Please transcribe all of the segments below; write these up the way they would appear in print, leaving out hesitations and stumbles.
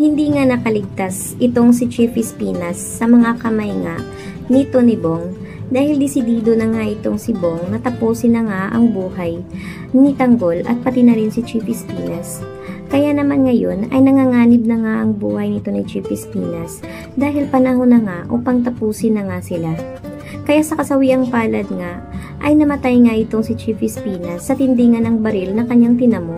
Hindi nga nakaligtas itong si Chief Espinas sa mga kamay nga nito ni Bong dahil desidido na nga itong si Bong na tapusin na nga ang buhay ni Tanggol at pati na rin si Chief Espinas. Kaya naman ngayon ay nanganganib na nga ang buhay nito ni Chief Espinas dahil panahon na nga upang tapusin na nga sila. Kaya sa kasawiang palad nga ay namatay nga itong si Chief Espinas sa tindingan ng baril na kanyang tinamo.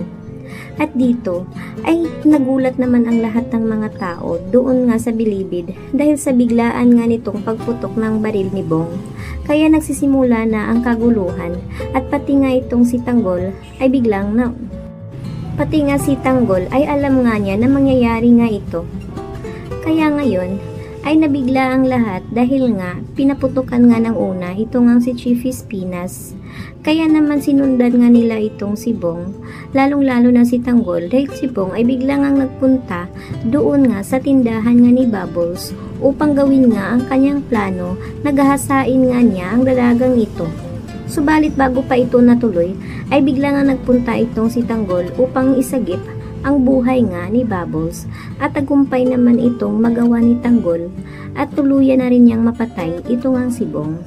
At dito ay nagulat naman ang lahat ng mga tao doon nga sa bilibid dahil sa biglaan nga nitong pagputok ng baril ni Bong. Kaya nagsisimula na ang kaguluhan at pati nga itong si Tanggol ay biglang na. Pati nga si Tanggol ay alam nga niya na mangyayari nga ito. Kaya ngayon ay nabigla ang lahat dahil nga pinaputukan nga ng una itong ang si Chief Espinas. Kaya naman sinundan nga nila itong si Bong, lalong-lalo na si Tanggol dahil si Bong ay biglang ang nagpunta doon nga sa tindahan nga ni Bubbles upang gawin nga ang kanyang plano na gahasain nga niya ang dalagang ito. Subalit bago pa ito natuloy ay biglang nga nagpunta itong si Tanggol upang isagip ang buhay nga ni Bubbles at tagumpay naman itong magawa ni Tanggol at tuluyan na rin niyang mapatay itong ang si Bong.